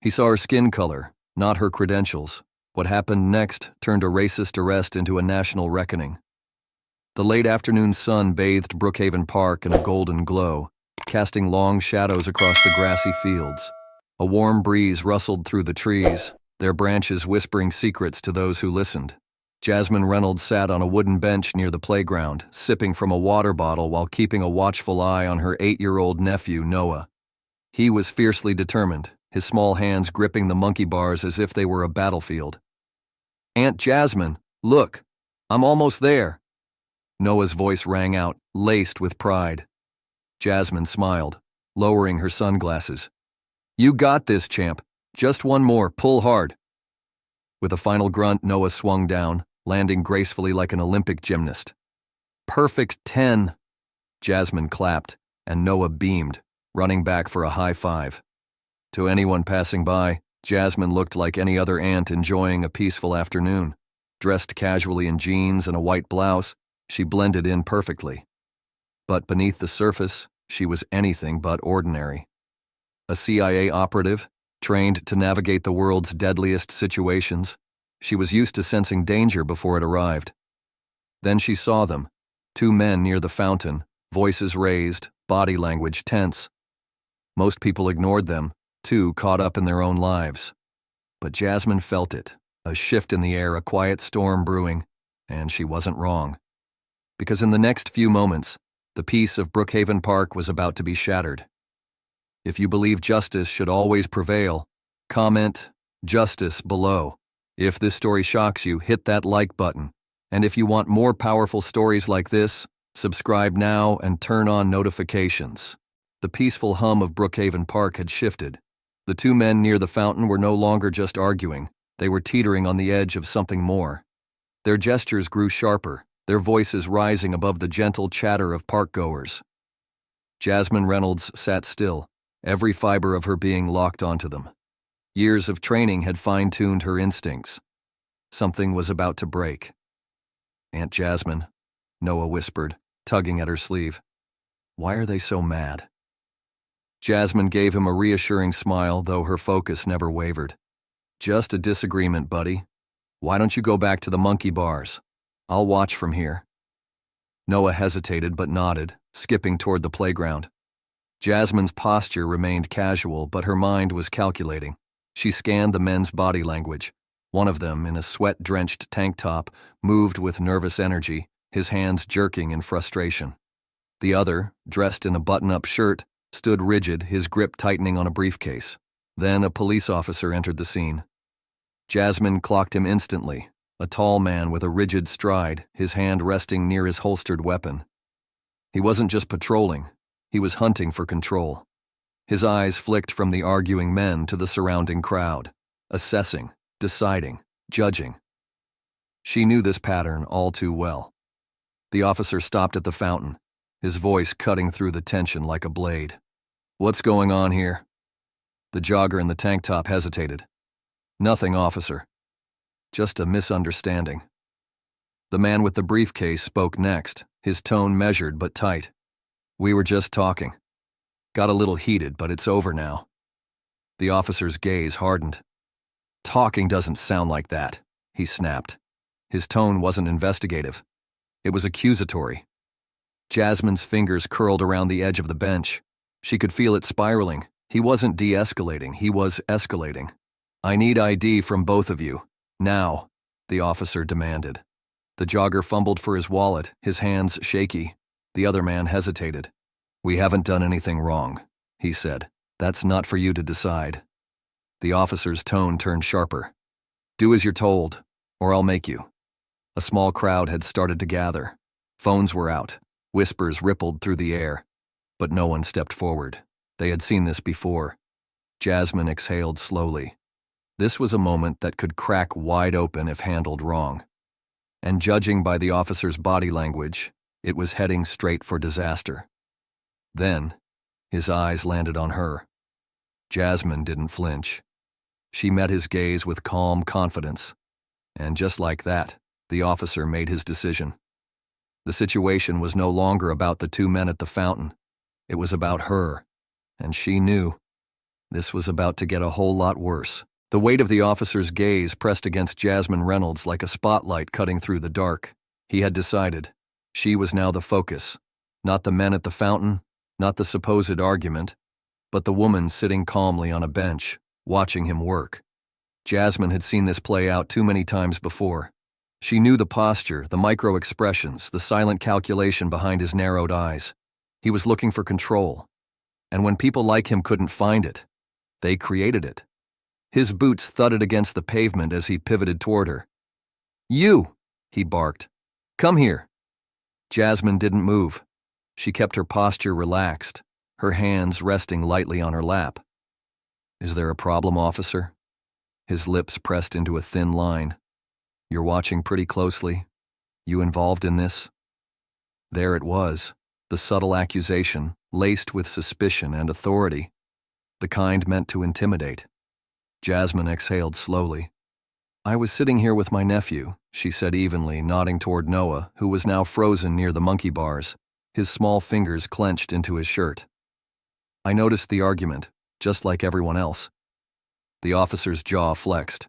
He saw her skin color, not her credentials. What happened next turned a racist arrest into a national reckoning. The late afternoon sun bathed Brookhaven Park in a golden glow, casting long shadows across the grassy fields. A warm breeze rustled through the trees, their branches whispering secrets to those who listened. Jasmine Reynolds sat on a wooden bench near the playground, sipping from a water bottle while keeping a watchful eye on her 8-year-old nephew, Noah. He was fiercely determined, his small hands gripping the monkey bars as if they were a battlefield. "Aunt Jasmine, look, I'm almost there." Noah's voice rang out, laced with pride. Jasmine smiled, lowering her sunglasses. "You got this, champ. Just one more, pull hard." With a final grunt, Noah swung down, landing gracefully like an Olympic gymnast. "Perfect 10. Jasmine clapped, and Noah beamed, running back for a high five. To anyone passing by, Jasmine looked like any other aunt enjoying a peaceful afternoon. Dressed casually in jeans and a white blouse, she blended in perfectly. But beneath the surface, she was anything but ordinary. A CIA operative, trained to navigate the world's deadliest situations, she was used to sensing danger before it arrived. Then she saw them, 2 men near the fountain, voices raised, body language tense. Most people ignored them, too caught up in their own lives. But Jasmine felt it, a shift in the air, a quiet storm brewing, and she wasn't wrong. Because in the next few moments, the peace of Brookhaven Park was about to be shattered. If you believe justice should always prevail, comment "Justice" below. If this story shocks you, hit that like button. And if you want more powerful stories like this, subscribe now and turn on notifications. The peaceful hum of Brookhaven Park had shifted. The 2 men near the fountain were no longer just arguing, they were teetering on the edge of something more. Their gestures grew sharper, their voices rising above the gentle chatter of parkgoers. Jasmine Reynolds sat still, every fiber of her being locked onto them. Years of training had fine-tuned her instincts. Something was about to break. "Aunt Jasmine," Noah whispered, tugging at her sleeve. "Why are they so mad?" Jasmine gave him a reassuring smile, though her focus never wavered. "Just a disagreement, buddy. Why don't you go back to the monkey bars? I'll watch from here." Noah hesitated but nodded, skipping toward the playground. Jasmine's posture remained casual, but her mind was calculating. She scanned the men's body language. One of them, in a sweat-drenched tank top, moved with nervous energy, his hands jerking in frustration. The other, dressed in a button-up shirt, stood rigid, his grip tightening on a briefcase. Then a police officer entered the scene. Jasmine clocked him instantly, a tall man with a rigid stride, his hand resting near his holstered weapon. He wasn't just patrolling, he was hunting for control. His eyes flicked from the arguing men to the surrounding crowd, assessing, deciding, judging. She knew this pattern all too well. The officer stopped at the fountain, his voice cutting through the tension like a blade. "What's going on here?" The jogger in the tank top hesitated. "Nothing, officer. Just a misunderstanding." The man with the briefcase spoke next, his tone measured but tight. "We were just talking. Got a little heated, but it's over now." The officer's gaze hardened. "Talking doesn't sound like that," he snapped. His tone wasn't investigative. It was accusatory. Jasmine's fingers curled around the edge of the bench. She could feel it spiraling. He wasn't de-escalating, he was escalating. "I need ID from both of you. Now," the officer demanded. The jogger fumbled for his wallet, his hands shaky. The other man hesitated. "We haven't done anything wrong," he said. "That's not for you to decide." The officer's tone turned sharper. "Do as you're told, or I'll make you." A small crowd had started to gather. Phones were out. Whispers rippled through the air. But no one stepped forward. They had seen this before. Jasmine exhaled slowly. This was a moment that could crack wide open if handled wrong. And judging by the officer's body language, it was heading straight for disaster. Then, his eyes landed on her. Jasmine didn't flinch. She met his gaze with calm confidence. And just like that, the officer made his decision. The situation was no longer about the 2 men at the fountain. It was about her, and she knew. This was about to get a whole lot worse. The weight of the officer's gaze pressed against Jasmine Reynolds like a spotlight cutting through the dark. He had decided. She was now the focus. Not the men at the fountain, not the supposed argument, but the woman sitting calmly on a bench, watching him work. Jasmine had seen this play out too many times before. She knew the posture, the micro-expressions, the silent calculation behind his narrowed eyes. He was looking for control. And when people like him couldn't find it, they created it. His boots thudded against the pavement as he pivoted toward her. "You!" he barked. "Come here." Jasmine didn't move. She kept her posture relaxed, her hands resting lightly on her lap. "Is there a problem, officer?" His lips pressed into a thin line. "You're watching pretty closely. You involved in this?" There it was, the subtle accusation, laced with suspicion and authority, the kind meant to intimidate. Jasmine exhaled slowly. "I was sitting here with my nephew," she said evenly, nodding toward Noah, who was now frozen near the monkey bars, his small fingers clenched into his shirt. "I noticed the argument, just like everyone else." The officer's jaw flexed.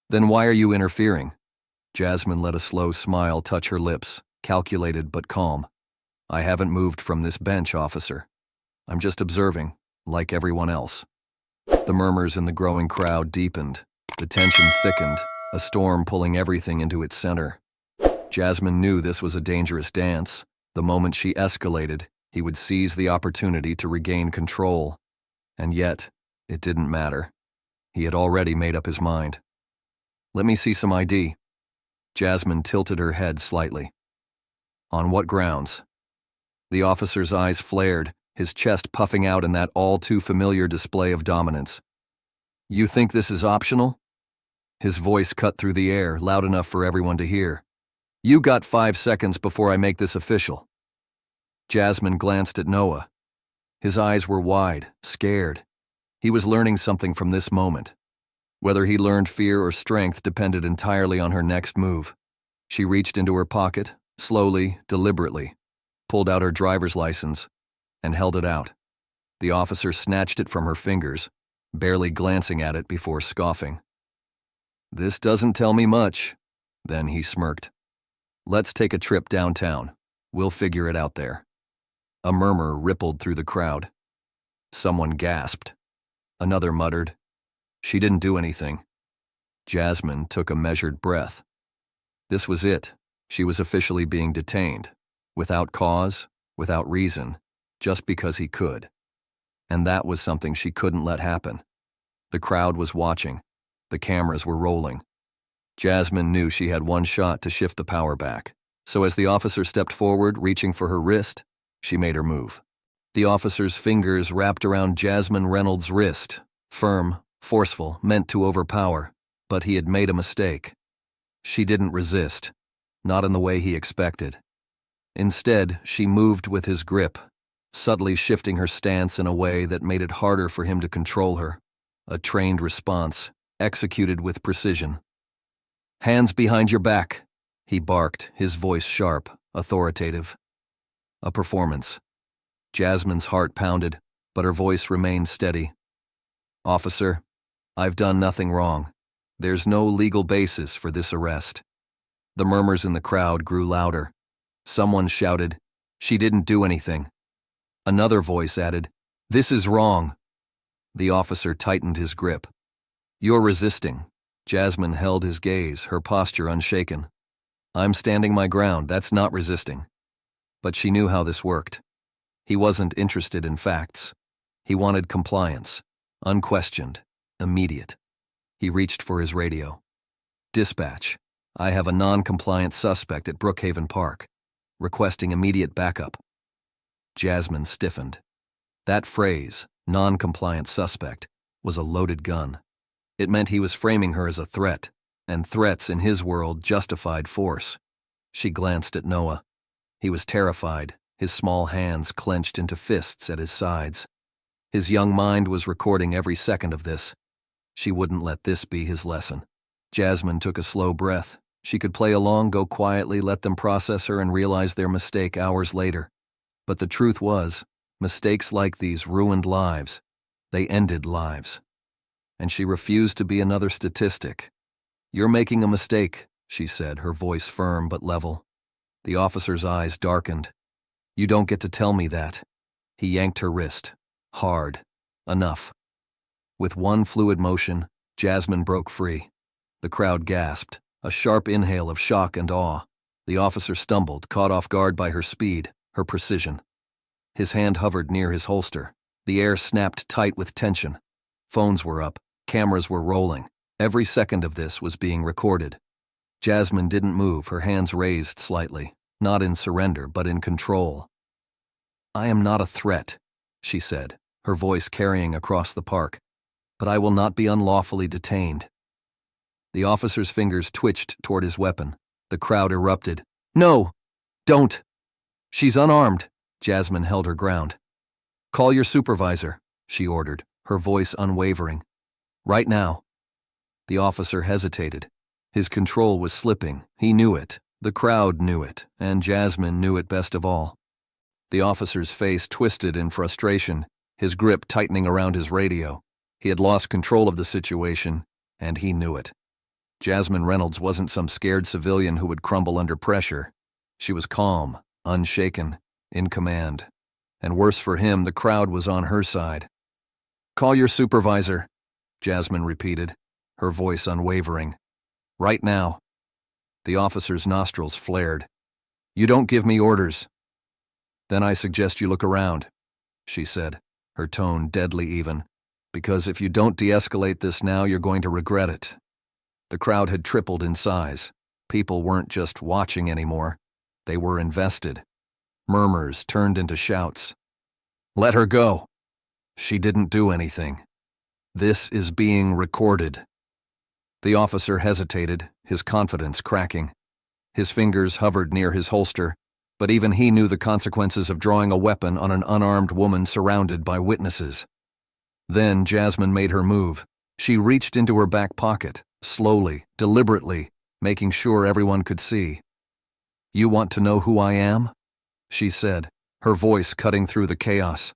"Then why are you interfering?" Jasmine let a slow smile touch her lips, calculated but calm. "I haven't moved from this bench, officer. I'm just observing, like everyone else." The murmurs in the growing crowd deepened. The tension thickened, a storm pulling everything into its center. Jasmine knew this was a dangerous dance. The moment she escalated, he would seize the opportunity to regain control. And yet, it didn't matter. He had already made up his mind. "Let me see some ID." Jasmine tilted her head slightly. "On what grounds?" The officer's eyes flared, his chest puffing out in that all-too-familiar display of dominance. "You think this is optional?" His voice cut through the air, loud enough for everyone to hear. "You got 5 seconds before I make this official." Jasmine glanced at Noah. His eyes were wide, scared. He was learning something from this moment. Whether he learned fear or strength depended entirely on her next move. She reached into her pocket, slowly, deliberately, pulled out her driver's license, and held it out. The officer snatched it from her fingers, barely glancing at it before scoffing. "This doesn't tell me much." Then he smirked. "Let's take a trip downtown. We'll figure it out there." A murmur rippled through the crowd. Someone gasped. Another muttered, "She didn't do anything." Jasmine took a measured breath. This was it. She was officially being detained. Without cause, without reason, just because he could. And that was something she couldn't let happen. The crowd was watching. The cameras were rolling. Jasmine knew she had one shot to shift the power back. So as the officer stepped forward, reaching for her wrist, she made her move. The officer's fingers wrapped around Jasmine Reynolds' wrist, firm, forceful, meant to overpower, but he had made a mistake. She didn't resist, not in the way he expected. Instead, she moved with his grip, subtly shifting her stance in a way that made it harder for him to control her. A trained response, executed with precision. "Hands behind your back," he barked, his voice sharp, authoritative. A performance. Jasmine's heart pounded, but her voice remained steady. "Officer, I've done nothing wrong. There's no legal basis for this arrest." The murmurs in the crowd grew louder. Someone shouted, "She didn't do anything." Another voice added, "This is wrong." The officer tightened his grip. "You're resisting." Jasmine held his gaze, her posture unshaken. "I'm standing my ground, that's not resisting." But she knew how this worked. He wasn't interested in facts. He wanted compliance, unquestioned, immediate. He reached for his radio. "Dispatch, I have a non-compliant suspect at Brookhaven Park, requesting immediate backup." Jasmine stiffened. That phrase, non-compliant suspect, was a loaded gun. It meant he was framing her as a threat, and threats in his world justified force. She glanced at Noah. He was terrified, his small hands clenched into fists at his sides. His young mind was recording every second of this. She wouldn't let this be his lesson. Jasmine took a slow breath. She could play along, go quietly, let them process her and realize their mistake hours later. But the truth was, mistakes like these ruined lives. They ended lives. And she refused to be another statistic. "You're making a mistake," she said, her voice firm but level. The officer's eyes darkened. "You don't get to tell me that." He yanked her wrist. Hard. Enough. With one fluid motion, Jasmine broke free. The crowd gasped, a sharp inhale of shock and awe. The officer stumbled, caught off guard by her speed, her precision. His hand hovered near his holster. The air snapped tight with tension. Phones were up. Cameras were rolling. Every second of this was being recorded. Jasmine didn't move, her hands raised slightly, not in surrender, but in control. "I am not a threat," she said, her voice carrying across the park, "but I will not be unlawfully detained." The officer's fingers twitched toward his weapon. The crowd erupted. "No! Don't! She's unarmed!" Jasmine held her ground. "Call your supervisor," she ordered, her voice unwavering. "Right now." The officer hesitated. His control was slipping. He knew it. The crowd knew it, and Jasmine knew it best of all. The officer's face twisted in frustration, his grip tightening around his radio. He had lost control of the situation, and he knew it. Jasmine Reynolds wasn't some scared civilian who would crumble under pressure. She was calm, unshaken, in command. And worse for him, the crowd was on her side. "Call your supervisor," Jasmine repeated, her voice unwavering. "Right now." The officer's nostrils flared. "You don't give me orders." "Then I suggest you look around," she said, her tone deadly even, "because if you don't de-escalate this now, you're going to regret it." The crowd had tripled in size. People weren't just watching anymore. They were invested. Murmurs turned into shouts. "Let her go. She didn't do anything. This is being recorded." The officer hesitated, his confidence cracking. His fingers hovered near his holster, but even he knew the consequences of drawing a weapon on an unarmed woman surrounded by witnesses. Then Jasmine made her move. She reached into her back pocket, slowly, deliberately, making sure everyone could see. "You want to know who I am?" she said, her voice cutting through the chaos.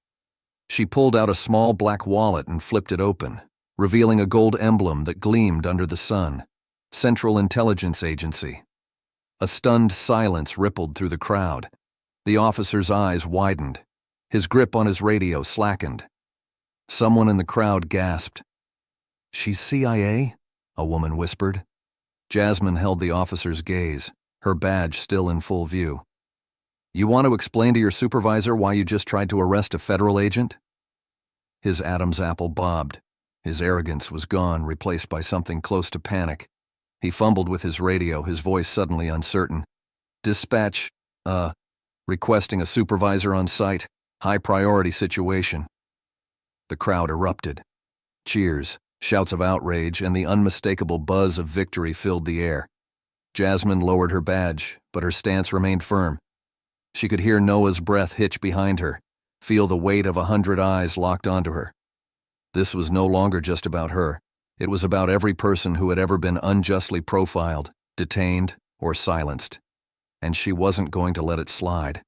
She pulled out a small black wallet and flipped it open, revealing a gold emblem that gleamed under the sun. Central Intelligence Agency. A stunned silence rippled through the crowd. The officer's eyes widened. His grip on his radio slackened. Someone in the crowd gasped. "She's CIA?" a woman whispered. Jasmine held the officer's gaze, her badge still in full view. "You want to explain to your supervisor why you just tried to arrest a federal agent?" His Adam's apple bobbed. His arrogance was gone, replaced by something close to panic. He fumbled with his radio, his voice suddenly uncertain. "Dispatch, requesting a supervisor on site. High priority situation." The crowd erupted. Cheers, shouts of outrage, and the unmistakable buzz of victory filled the air. Jasmine lowered her badge, but her stance remained firm. She could hear Noah's breath hitch behind her, feel the weight of 100 eyes locked onto her. This was no longer just about her. It was about every person who had ever been unjustly profiled, detained, or silenced. And she wasn't going to let it slide.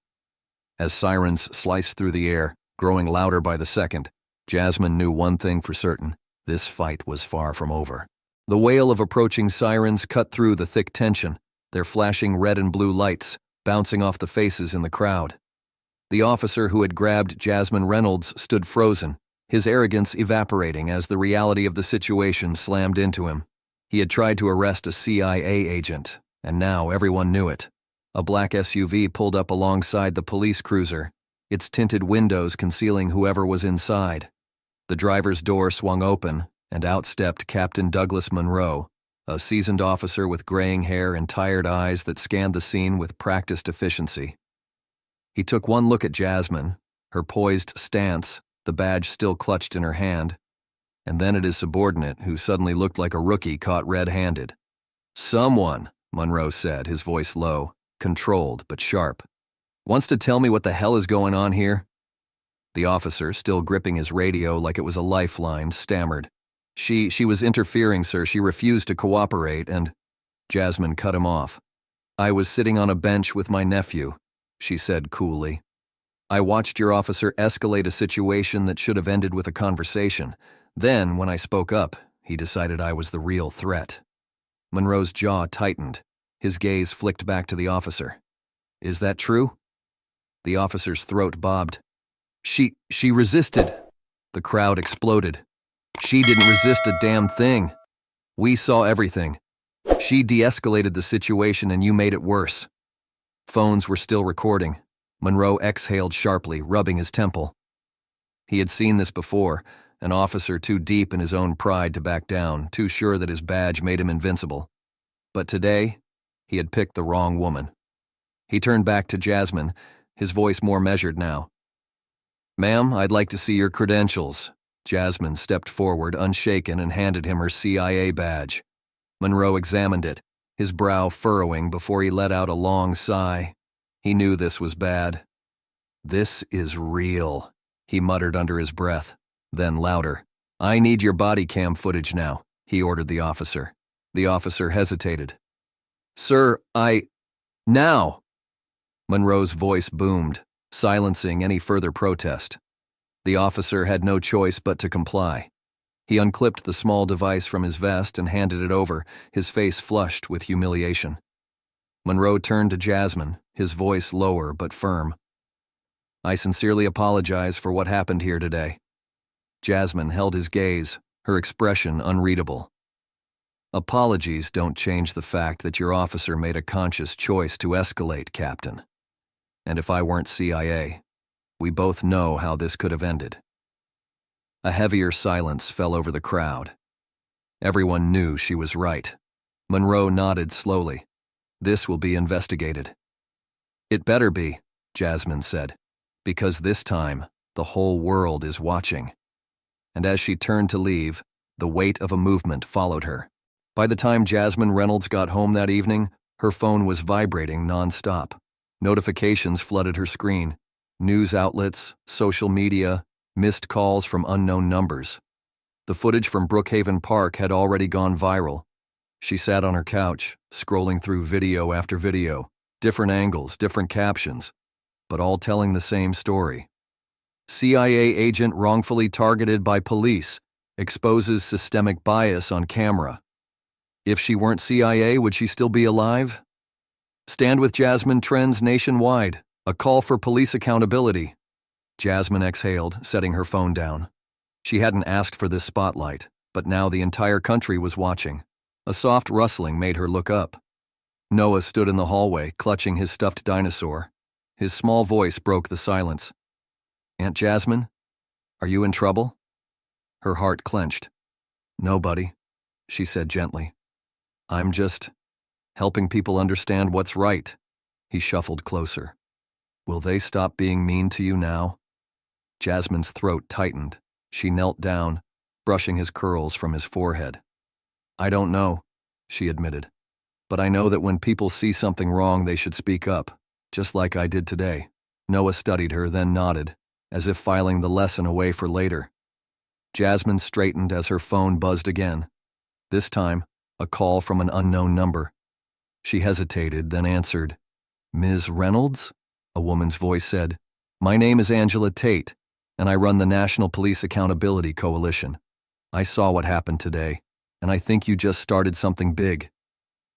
As sirens sliced through the air, growing louder by the second, Jasmine knew one thing for certain: this fight was far from over. The wail of approaching sirens cut through the thick tension, their flashing red and blue lights bouncing off the faces in the crowd. The officer who had grabbed Jasmine Reynolds stood frozen, his arrogance evaporating as the reality of the situation slammed into him. He had tried to arrest a CIA agent, and now everyone knew it. A black SUV pulled up alongside the police cruiser, its tinted windows concealing whoever was inside. The driver's door swung open, and out stepped Captain Douglas Monroe, a seasoned officer with graying hair and tired eyes that scanned the scene with practiced efficiency. He took one look at Jasmine, her poised stance, the badge still clutched in her hand, and then at his subordinate, who suddenly looked like a rookie caught red-handed. "Someone," Monroe said, his voice low, controlled but sharp, "wants to tell me what the hell is going on here?" The officer, still gripping his radio like it was a lifeline, stammered. She was interfering, sir. She refused to cooperate, and..." Jasmine cut him off. "I was sitting on a bench with my nephew," she said coolly. I watched your officer escalate a situation that should have ended with a conversation. Then, when I spoke up, he decided I was the real threat." Monroe's jaw tightened. His gaze flicked back to the officer. "Is that true?" The officer's throat bobbed. She resisted." The crowd exploded. "She didn't resist a damn thing. We saw everything. She de-escalated the situation and you made it worse." Phones were still recording. Monroe exhaled sharply, rubbing his temple. He had seen this before, an officer too deep in his own pride to back down, too sure that his badge made him invincible. But today, he had picked the wrong woman. He turned back to Jasmine, his voice more measured now. "Ma'am, I'd like to see your credentials." Jasmine stepped forward, unshaken, and handed him her CIA badge. Monroe examined it, his brow furrowing before he let out a long sigh. He knew this was bad. "This is real," he muttered under his breath, then louder. "I need your body cam footage now," he ordered the officer. The officer hesitated. "Sir, now!" Monroe's voice boomed, silencing any further protest. The officer had no choice but to comply. He unclipped the small device from his vest and handed it over, his face flushed with humiliation. Monroe turned to Jasmine, his voice lower but firm. "I sincerely apologize for what happened here today." Jasmine held his gaze, her expression unreadable. "Apologies don't change the fact that your officer made a conscious choice to escalate, Captain. And if I weren't CIA, we both know how this could have ended." A heavier silence fell over the crowd. Everyone knew she was right. Monroe nodded slowly. "This will be investigated." "It better be," Jasmine said, "because this time the whole world is watching." And as she turned to leave, the weight of a movement followed her. By the time Jasmine Reynolds got home that evening, her phone was vibrating nonstop. Notifications flooded her screen. News outlets, social media, missed calls from unknown numbers. The footage from Brookhaven Park had already gone viral. She sat on her couch, scrolling through video after video, different angles, different captions, but all telling the same story. CIA agent wrongfully targeted by police, exposes systemic bias on camera. If she weren't CIA, would she still be alive? Stand with Jasmine trends nationwide, a call for police accountability. Jasmine exhaled, setting her phone down. She hadn't asked for this spotlight, but now the entire country was watching. A soft rustling made her look up. Noah stood in the hallway, clutching his stuffed dinosaur. His small voice broke the silence. "Aunt Jasmine, are you in trouble?" Her heart clenched. "No, buddy," she said gently. "I'm just helping people understand what's right." He shuffled closer. "Will they stop being mean to you now?" Jasmine's throat tightened. She knelt down, brushing his curls from his forehead. "I don't know," she admitted. "But I know that when people see something wrong, they should speak up, just like I did today." Noah studied her, then nodded, as if filing the lesson away for later. Jasmine straightened as her phone buzzed again. This time, a call from an unknown number. She hesitated, then answered. "Ms. Reynolds?" a woman's voice said. "My name is Angela Tate, and I run the National Police Accountability Coalition. I saw what happened today, and I think you just started something big."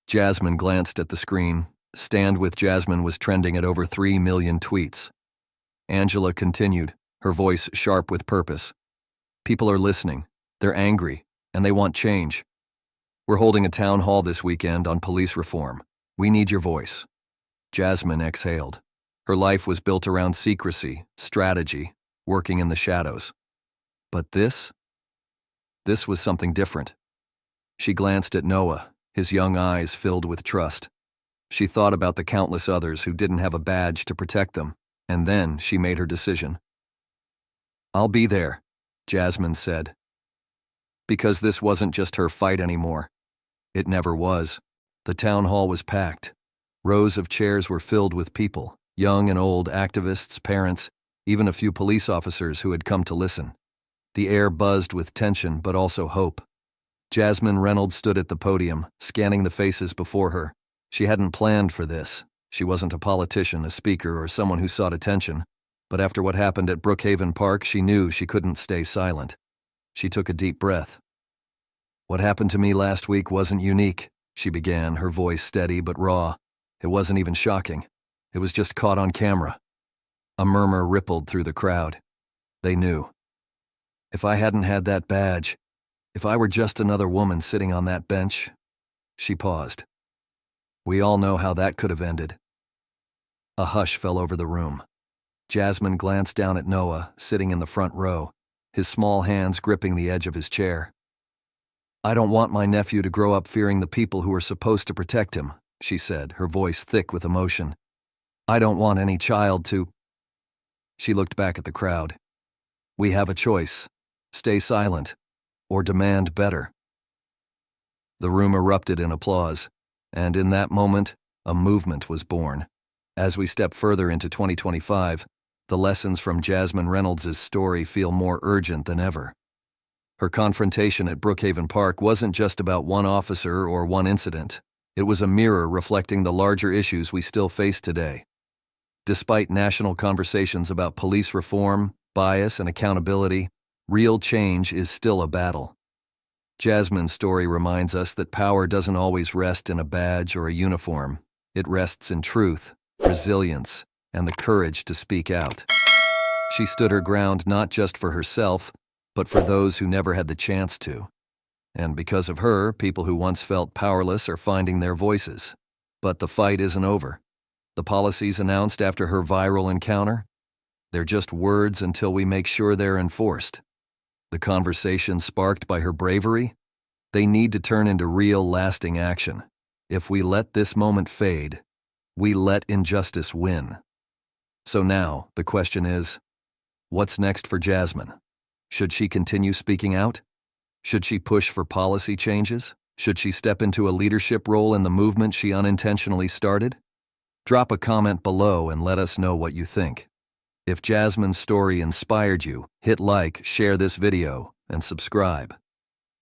Jasmine glanced at the screen. Stand with Jasmine was trending at over 3 million tweets. Angela continued, her voice sharp with purpose. "People are listening. They're angry, and they want change. We're holding a town hall this weekend on police reform. We need your voice." Jasmine exhaled. Her life was built around secrecy, strategy, working in the shadows. But this was something different. She glanced at Noah, his young eyes filled with trust. She thought about the countless others who didn't have a badge to protect them, and then she made her decision. "I'll be there," Jasmine said. Because this wasn't just her fight anymore. It never was. The town hall was packed. Rows of chairs were filled with people, young and old, activists, parents, even a few police officers who had come to listen. The air buzzed with tension, but also hope. Jasmine Reynolds stood at the podium, scanning the faces before her. She hadn't planned for this. She wasn't a politician, a speaker, or someone who sought attention. But after what happened at Brookhaven Park, she knew she couldn't stay silent. She took a deep breath. "What happened to me last week wasn't unique," she began, her voice steady but raw. "It wasn't even shocking. It was just caught on camera." A murmur rippled through the crowd. They knew. If I hadn't had that badge, if I were just another woman sitting on that bench. She paused. We all know how that could have ended. A hush fell over the room. Jasmine glanced down at Noah, sitting in the front row, his small hands gripping the edge of his chair. "I don't want my nephew to grow up fearing the people who are supposed to protect him," she said, her voice thick with emotion. "I don't want any child to—" She looked back at the crowd. "We have a choice. Stay silent, or demand better." The room erupted in applause, and in that moment, a movement was born. As we step further into 2025, the lessons from Jasmine Reynolds' story feel more urgent than ever. Her confrontation at Brookhaven Park wasn't just about one officer or one incident. It was a mirror reflecting the larger issues we still face today. Despite national conversations about police reform, bias, and accountability, real change is still a battle. Jasmine's story reminds us that power doesn't always rest in a badge or a uniform. It rests in truth, resilience, and the courage to speak out. She stood her ground not just for herself, but for those who never had the chance to. And because of her, people who once felt powerless are finding their voices. But the fight isn't over. The policies announced after her viral encounter? They're just words until we make sure they're enforced. The conversations sparked by her bravery? They need to turn into real, lasting action. If we let this moment fade, we let injustice win. So now, the question is, what's next for Jasmine? Should she continue speaking out? Should she push for policy changes? Should she step into a leadership role in the movement she unintentionally started? Drop a comment below and let us know what you think. If Jasmine's story inspired you, hit like, share this video, and subscribe.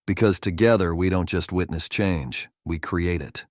Because together we don't just witness change, we create it.